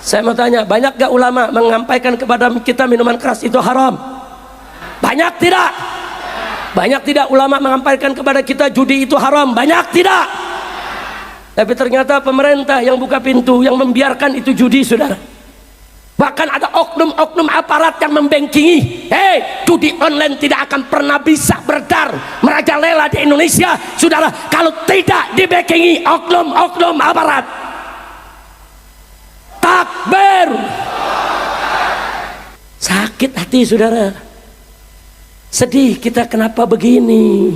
Saya mau tanya, banyak gak ulama menyampaikan kepada kita minuman keras itu haram? Banyak tidak? Banyak tidak ulama menyampaikan kepada kita judi itu haram? Banyak tidak? Tapi ternyata pemerintah yang buka pintu, yang membiarkan itu judi, saudara. Bahkan ada oknum-oknum aparat yang membengkingi, judi online tidak akan pernah bisa beredar merajalela di Indonesia, saudara, kalau tidak dibengkingi oknum-oknum aparat. Takbir. Sakit hati, saudara. Sedih kita, kenapa begini?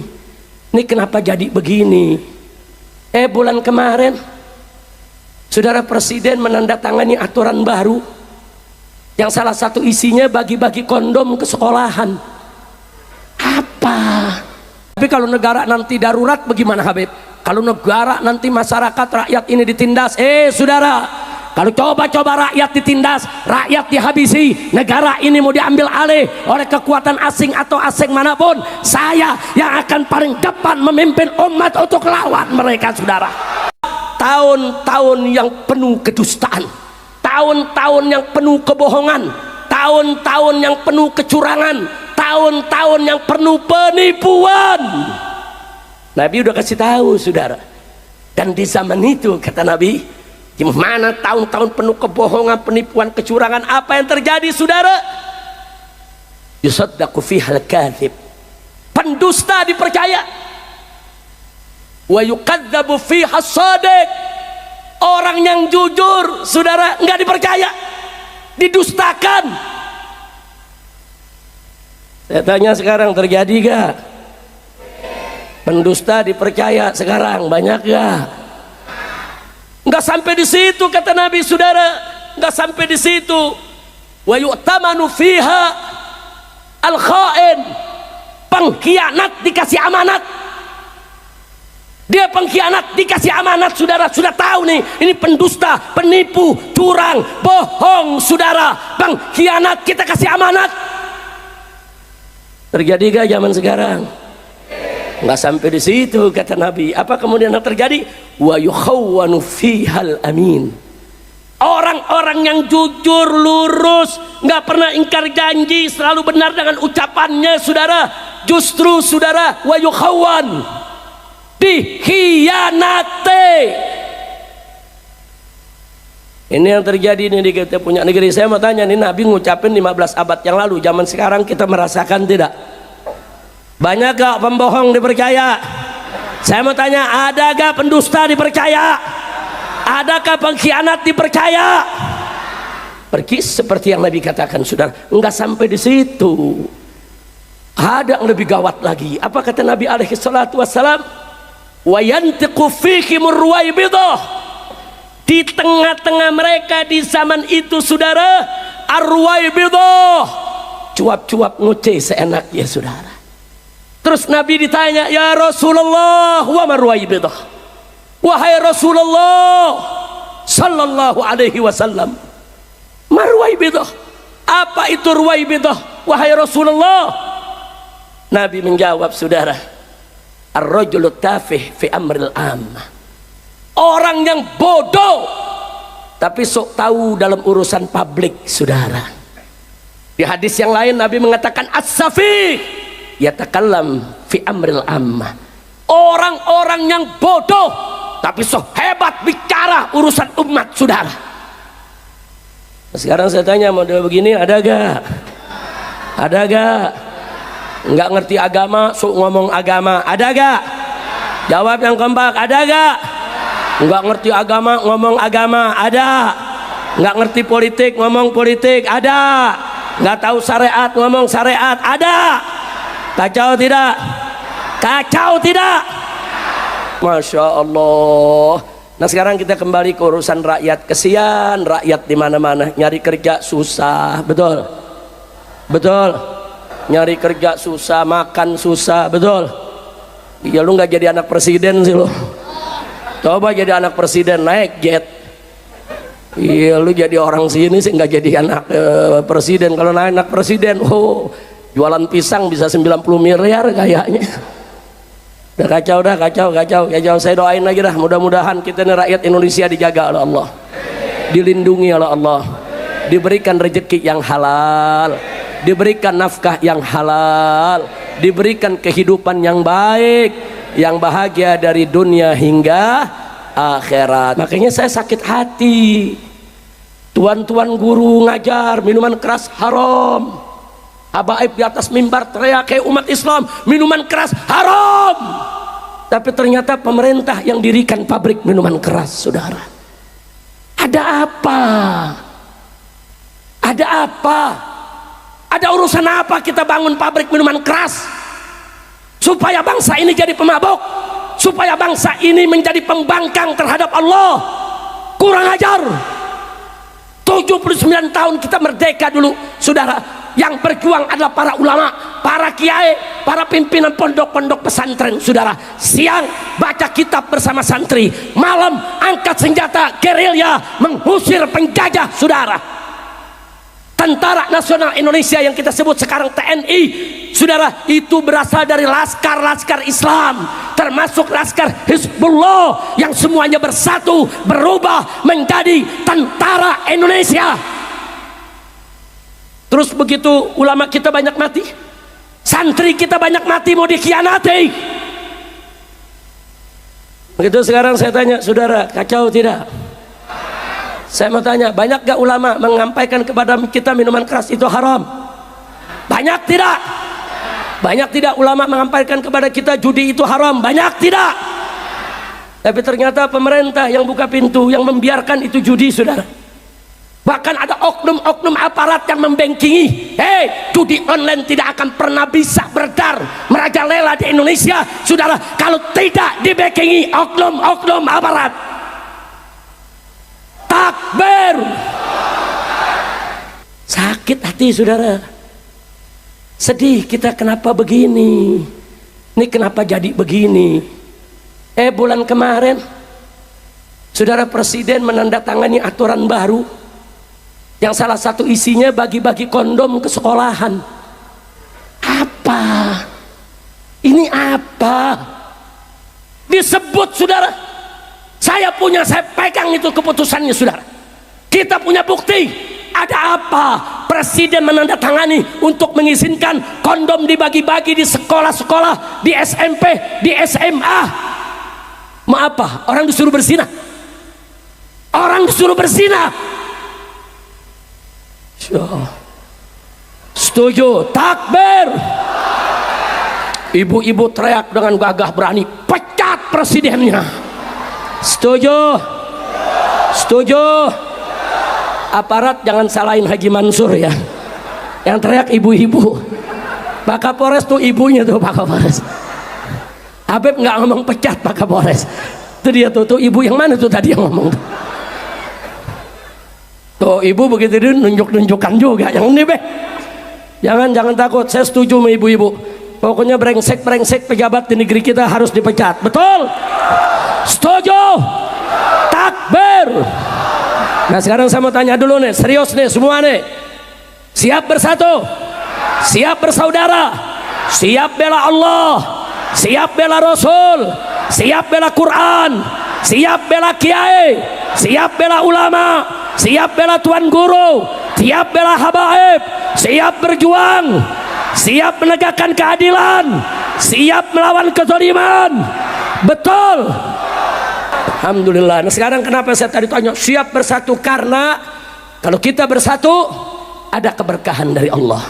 Ini kenapa jadi begini? Bulan kemarin saudara Presiden menandatangani aturan baru yang salah satu isinya bagi-bagi kondom ke sekolahan. Apa? Tapi kalau negara nanti darurat bagaimana, Habib? Kalau negara nanti masyarakat rakyat ini ditindas, saudara, kalau coba-coba rakyat ditindas, rakyat dihabisi, negara ini mau diambil alih oleh kekuatan asing atau asing manapun, saya yang akan paling depan memimpin umat untuk lawan mereka, saudara. Tahun-tahun yang penuh kedustaan, tahun-tahun yang penuh kebohongan, tahun-tahun yang penuh kecurangan, tahun-tahun yang penuh penipuan. Nabi udah kasih tahu, saudara. Dan di zaman itu, kata Nabi, di mana tahun-tahun penuh kebohongan, penipuan, kecurangan, apa yang terjadi, saudara? Yusaddaqu fihal kadhib, pendusta dipercaya. Wa yukadzabu fiha shadiq, orang yang jujur, saudara, enggak dipercaya, didustakan. Saya tanya, sekarang terjadi gak? Pendusta dipercaya sekarang banyak gak? Enggak sampai di situ, kata Nabi, saudara, enggak sampai di situ. Wa yu'tamanu fiha al-kha'in, pengkhianat dikasih amanat. Dia pengkhianat dikasih amanat, saudara. Sudah tahu nih, ini pendusta, penipu, curang, bohong, saudara, pengkhianat, kita kasih amanat. Terjadi gak zaman sekarang? Nggak sampai di situ, kata Nabi. Apa kemudian yang terjadi? Wa yukhawwanu fihal amin, orang-orang yang jujur, lurus, nggak pernah ingkar janji, selalu benar dengan ucapannya, saudara. Justru, saudara, wa yukhawwan, dikhianati. Ini yang terjadi nih di kita punya negeri. Saya mau tanya nih, Nabi ngucapin 15 abad yang lalu, zaman sekarang kita merasakan tidak? Banyak gak pembohong dipercaya? Saya mau tanya, ada gak pendusta dipercaya? Adakah pengkhianat dipercaya? Pergi seperti yang Nabi katakan, saudara. Enggak sampai di situ, ada yang lebih gawat lagi. Apa kata Nabi alaihi salatu wassalam? Wa yantiqu fihimur ruwaibidah, di tengah-tengah mereka di zaman itu, saudara, ar-ruwaibidah, cuap-cuap ngoceh seenaknya, saudara. Terus Nabi ditanya, ya Rasulullah, wa marwaibidah, wahai Rasulullah sallallahu alaihi wasallam, marwaibidah, apa itu ruwaibidah, wahai Rasulullah? Nabi menjawab, saudara, ar-rajulu tafih fi amril ammah, orang yang bodoh tapi sok tahu dalam urusan publik, saudara. Di hadis yang lain Nabi mengatakan, as-safih yatakallam fi amril ammah, orang-orang yang bodoh tapi so hebat bicara urusan umat, saudara. Sekarang saya tanya, model begini ada gak? Ada gak? Nggak ngerti agama, so ngomong agama, ada gak? Jawab yang kompak, ada gak? Nggak ngerti agama, ngomong agama, ada? Nggak ngerti politik, ngomong politik, ada? Nggak tahu syariat, ngomong syariat, ada? Kacau tidak? Kacau tidak? Masya Allah. Nah sekarang kita kembali ke urusan rakyat. Kesian rakyat di mana-mana, nyari kerja susah, betul? Betul? Nyari kerja susah, makan susah, betul? Ya lu nggak jadi anak presiden sih lu. Coba jadi anak presiden, naik jet. Iya lu jadi orang sini sih nggak jadi anak presiden. Kalau naik anak presiden, jualan pisang bisa 90 miliar kayaknya. Udah kacau, dah kacau. Saya doain lagi dah, mudah-mudahan kita ini rakyat Indonesia dijaga oleh Allah. dilindungi oleh Allah, diberikan rezeki yang halal, diberikan nafkah yang halal, diberikan kehidupan yang baik, yang bahagia dari dunia hingga akhirat. Makanya saya sakit hati, tuan-tuan guru ngajar minuman keras haram, habaib di atas mimbar teriak kayak umat Islam, minuman keras haram, tapi ternyata pemerintah yang dirikan pabrik minuman keras. Saudara, ada apa? Ada apa? Ada urusan apa kita bangun pabrik minuman keras? Supaya bangsa ini jadi pemabuk, supaya bangsa ini menjadi pembangkang terhadap Allah. Kurang ajar. 79 tahun kita merdeka dulu, saudara. Yang berjuang adalah para ulama, para kiai, para pimpinan pondok-pondok pesantren, saudara. Siang baca kitab bersama santri, malam angkat senjata gerilya mengusir penjajah, saudara. Tentara Nasional Indonesia yang kita sebut sekarang TNI, saudara, itu berasal dari laskar-laskar Islam, termasuk laskar Hizbullah yang semuanya bersatu berubah menjadi tentara Indonesia. Terus begitu ulama kita banyak mati, santri kita banyak mati, mau dikhianati. Begitu sekarang saya tanya, saudara, kacau tidak? Saya mau tanya, banyak gak ulama menyampaikan kepada kita minuman keras itu haram? Banyak tidak? Banyak tidak ulama menyampaikan kepada kita judi itu haram? Banyak tidak? Tapi ternyata pemerintah yang buka pintu, yang membiarkan itu judi, saudara. Bahkan ada oknum-oknum aparat yang membengkingi, judi online tidak akan pernah bisa beredar merajalela di Indonesia, saudara, kalau tidak dibengkingi oknum-oknum aparat. Takbir. Sakit hati, saudara. Sedih kita, kenapa begini? Ini kenapa jadi begini? Bulan kemarin saudara, Presiden menandatangani aturan baru yang salah satu isinya bagi-bagi kondom ke sekolahan. Apa? Ini apa? Disebut, saudara. Saya pegang itu keputusannya, saudara. Kita punya bukti. Ada apa? Presiden menandatangani untuk mengizinkan kondom dibagi-bagi di sekolah-sekolah, di SMP, di SMA. Mau apa? Orang disuruh berzina. Orang disuruh berzina. Setuju? Takbir. Ibu-ibu teriak dengan gagah berani, pecat presidennya. Setuju? Setuju? Aparat jangan salahin Haji Mansur ya, yang teriak ibu-ibu. Pak Kapolres tuh ibunya tuh, Pak Kapolres. Habib nggak ngomong pecat, Pak Kapolres. Itu dia tuh ibu yang mana tuh tadi yang ngomong tuh. Tuh ibu begitu dia nunjuk-nunjukkan juga. Yang ini jangan takut, saya setuju sama ibu-ibu. Pokoknya brengsek pejabat di negeri kita harus dipecat. Betul? Setuju? Takbir. Nah sekarang saya mau tanya dulu nih, serius nih semua nih. Siap bersatu? Siap bersaudara? Siap bela Allah? Siap bela Rasul? Siap bela Quran? Siap bela kiai? Siap bela ulama? Siap bela tuan guru? Siap bela habaib? Siap berjuang? Siap menegakkan keadilan? Siap melawan kezaliman? Betul? Alhamdulillah. Nah sekarang kenapa saya tadi tanya siap bersatu? Karena kalau kita bersatu ada keberkahan dari Allah.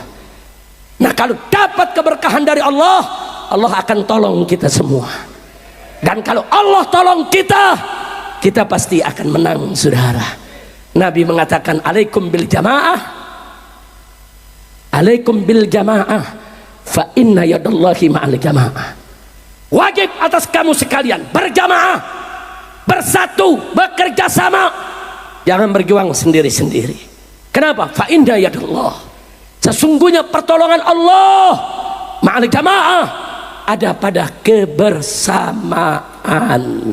Nah kalau dapat keberkahan dari Allah, Allah akan tolong kita semua. Dan kalau Allah tolong kita, kita pasti akan menang, saudara. Nabi mengatakan alaikum bil jamaah, alaikum bil jamaah, fa inna yadallahi ma'al jamaah. Wajib atas kamu sekalian berjamaah, bersatu, bekerja sama, jangan berjuang sendiri-sendiri. Kenapa? Fa inna yadallah, sesungguhnya pertolongan Allah ma'al jamaah, ada pada kebersamaan.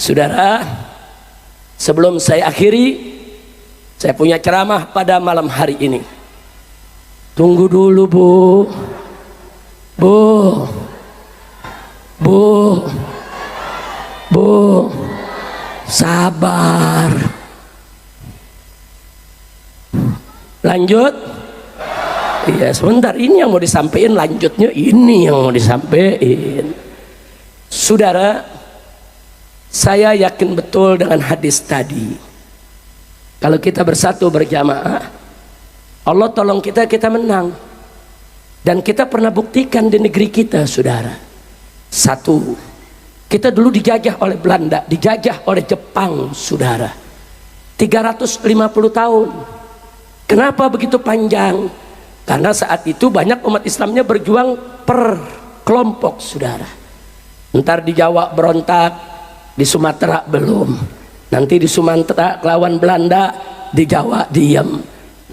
Saudara, sebelum saya akhiri, saya punya ceramah pada malam hari ini. Tunggu dulu Bu, sabar. Lanjut. Iya, sebentar, ini yang mau disampaikan, lanjutnya ini yang mau disampaikan. Saudara, saya yakin betul dengan hadis tadi. Kalau kita bersatu berjamaah, Allah tolong kita, kita menang. Dan kita pernah buktikan di negeri kita, saudara. Satu, kita dulu dijajah oleh Belanda, dijajah oleh Jepang, saudara. 350 tahun. Kenapa begitu panjang? Karena saat itu banyak umat Islamnya berjuang per kelompok, saudara. Ntar di Jawa berontak, di Sumatera belum. Nanti di Sumatera lawan Belanda, di Jawa diam.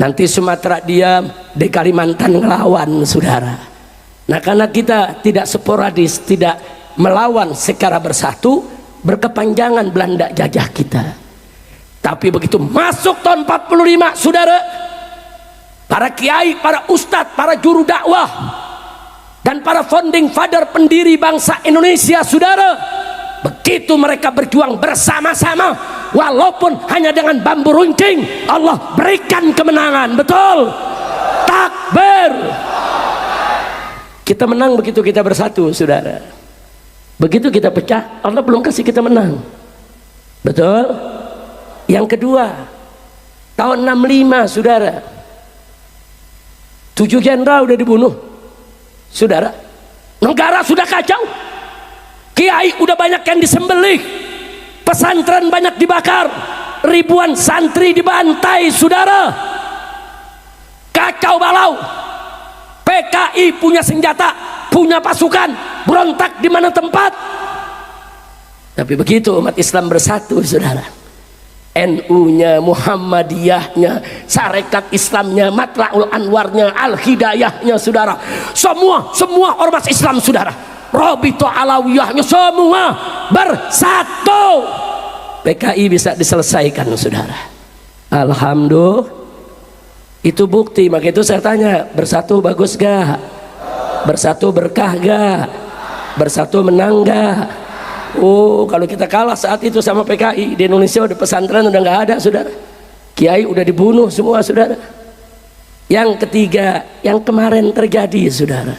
Nanti Sumatera diam, di Kalimantan ngelawan, saudara. Nah, karena kita tidak sporadis, tidak melawan secara bersatu, berkepanjangan Belanda jajah kita. Tapi begitu masuk tahun 45, saudara, para kiai, para ustadz, para juru dakwah, dan para founding father pendiri bangsa Indonesia, saudara, begitu mereka berjuang bersama-sama, walaupun hanya dengan bambu runcing, Allah berikan kemenangan. Betul? Takbir. Kita menang begitu kita bersatu, saudara. Begitu kita pecah, Allah belum kasih kita menang. Betul? Yang kedua, tahun 65, saudara, 7 jenderal udah dibunuh, saudara. Negara sudah kacau, kiai udah banyak yang disembelih, pesantren banyak dibakar, ribuan santri dibantai, saudara. Kacau balau. PKI punya senjata, punya pasukan, berontak di mana tempat. Tapi begitu umat Islam bersatu, saudara, NU-nya, Muhammadiyahnya, Sarekat Islamnya, Matla'ul Anwarnya, Al-Hidayahnya, saudara, semua ormas Islam, saudara, Rabithah Alawiyahnya, semua bersatu, PKI bisa diselesaikan, saudara. Alhamdulillah. Itu bukti. Maka itu saya tanya, bersatu bagus gak? Bersatu berkah gak? Bersatu menang gak? Oh, kalau kita kalah saat itu sama PKI, di Indonesia udah pesantren udah nggak ada, saudara. Kiai udah dibunuh semua, saudara. Yang ketiga, yang kemarin terjadi, saudara,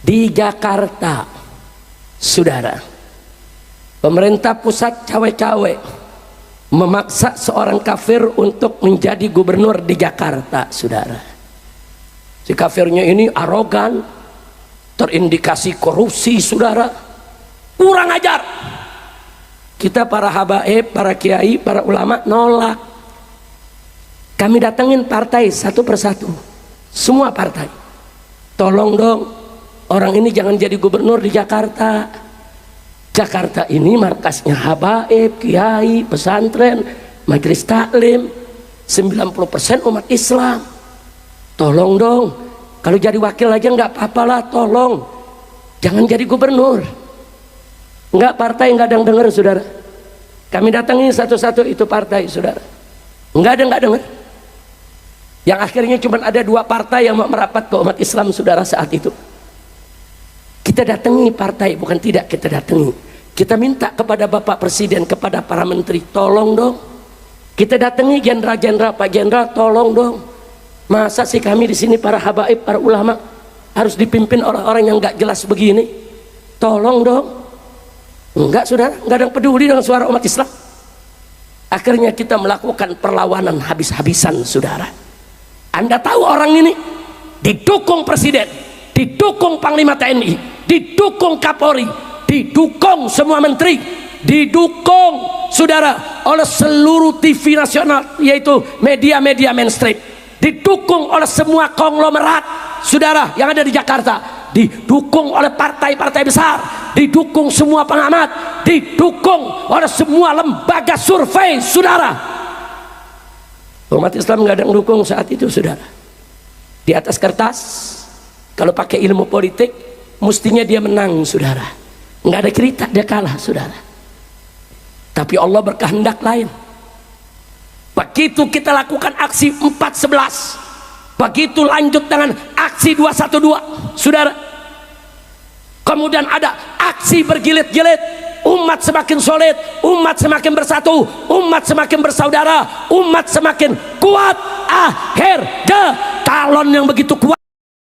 di Jakarta, saudara, pemerintah pusat cawe-cawe memaksa seorang kafir untuk menjadi gubernur di Jakarta, saudara. Si kafirnya ini arogan, terindikasi korupsi, saudara. Kurang ajar. Kita para habaib, para kiai, para ulama nolak. Kami datengin partai satu persatu, semua partai. Tolong dong, orang ini jangan jadi gubernur di Jakarta. Jakarta ini markasnya habaib, kiai, pesantren, majelis taklim, 90% umat Islam. Tolong dong, kalau jadi wakil aja nggak apa-apa lah, tolong. Jangan jadi gubernur. Enggak, partai enggak ada yang dengar, saudara. Kami datangi satu-satu itu partai, saudara. Enggak ada yang enggak dengar. Yang akhirnya cuma ada 2 partai yang mau merapat ke umat Islam, saudara, saat itu. Kita datangi partai, bukan tidak kita datangi. Kita minta kepada Bapak Presiden, kepada para menteri, tolong dong. Kita datangi jenderal-jenderal, Pak Jenderal, tolong dong. Masa sih kami di sini para habaib, para ulama harus dipimpin orang-orang yang enggak jelas begini? Tolong dong. Enggak, saudara, enggak ada yang peduli dengan suara umat Islam. Akhirnya kita melakukan perlawanan habis-habisan, saudara. Anda tahu orang ini didukung presiden, didukung panglima TNI, didukung Kapolri, didukung semua menteri, didukung, saudara, oleh seluruh TV nasional, yaitu media-media mainstream, didukung oleh semua konglomerat, saudara, yang ada di Jakarta, didukung oleh partai-partai besar, didukung semua pengamat, didukung oleh semua lembaga survei, saudara. Umat Islam nggak ada yang dukung saat itu, saudara. Di atas kertas, kalau pakai ilmu politik, mestinya dia menang, saudara. Nggak ada cerita dia kalah, saudara. Tapi Allah berkehendak lain. Begitu kita lakukan aksi 4.11, begitu lanjut dengan aksi 212, saudara. Kemudian ada aksi bergilit-gilit, umat semakin solid, umat semakin bersatu, umat semakin bersaudara, umat semakin kuat. akhir calon yang begitu kuat